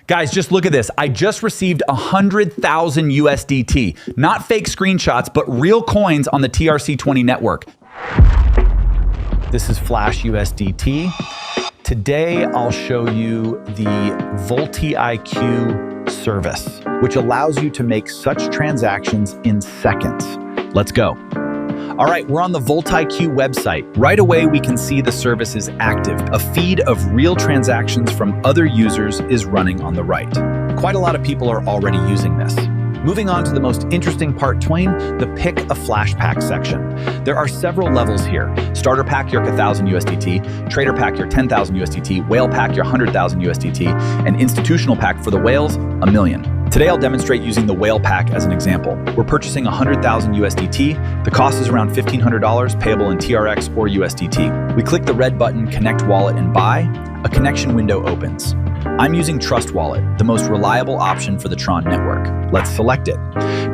Guys, just look at this. I just received 100,000 USDT. Not fake screenshots, but real coins on the TRC20 network. This is Flash USDT. Today, I'll show you the VoltiQ service, which allows you to make such transactions in seconds. Let's go. All right, we're on the VoltiQ website. Right away, we can see the service is active. A feed of real transactions from other users is running on the right. Quite a lot of people are already using this. Moving on to the most interesting part, Twain, the pick a flash pack section. There are several levels here. Starter pack, your 1,000 USDT. Trader pack, your 10,000 USDT. Whale pack, your 100,000 USDT. And institutional pack for the whales, 1 million. Today, I'll demonstrate using the whale pack as an example. We're purchasing 100,000 USDT. The cost is around $1,500, payable in TRX or USDT. We click the red button, Connect Wallet and Buy. A connection window opens. I'm using Trust Wallet, the most reliable option for the Tron network. Let's select it.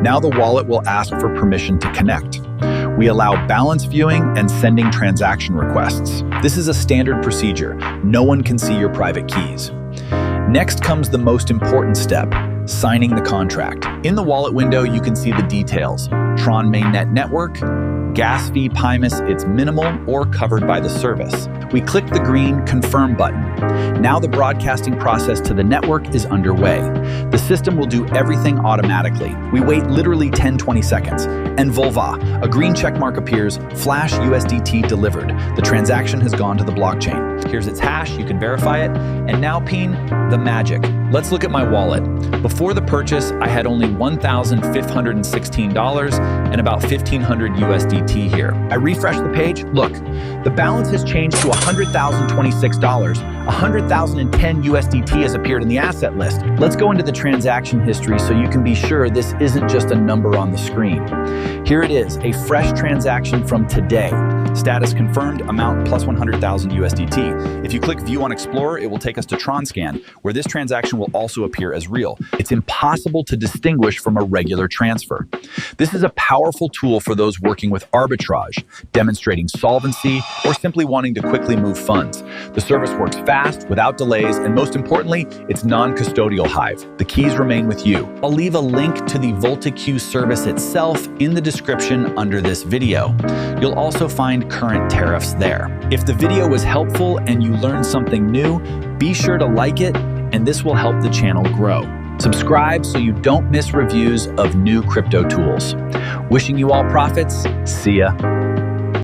Now the wallet will ask for permission to connect. We allow balance viewing and sending transaction requests. This is a standard procedure. No one can see your private keys. Next comes the most important step, signing the contract. In the wallet window, you can see the details. Tron mainnet network, gas fee PIMUS, it's minimal or covered by the service. We click the green Confirm button. Now the broadcasting process to the network is underway. The system will do everything automatically. We wait literally 10-20 seconds. And voila, a green check mark appears, Flash USDT delivered. The transaction has gone to the blockchain. Here's its hash, you can verify it. And now, Peen, the magic. Let's look at my wallet. Before the purchase, I had only $1,516 and about 1,500 USDT here. I refresh the page, look, the balance has changed to $100,026. 100,010 USDT has appeared in the asset list. Let's go into the transaction history so you can be sure this isn't just a number on the screen. Here it is, a fresh transaction from today. Status confirmed, amount plus 100,000 USDT. If you click View on Explorer, it will take us to TronScan, where this transaction will also appear as real. It's impossible to distinguish from a regular transfer. This is a powerful tool for those working with arbitrage, demonstrating solvency, or simply wanting to quickly move funds. The service works fast, without delays, and most importantly, it's non-custodial Hive. The keys remain with you. I'll leave a link to the VoltiQ service itself in the description under this video. You'll also find current tariffs there. If the video was helpful and you learned something new, be sure to like it, and this will help the channel grow. Subscribe so you don't miss reviews of new crypto tools. Wishing you all profits. See ya.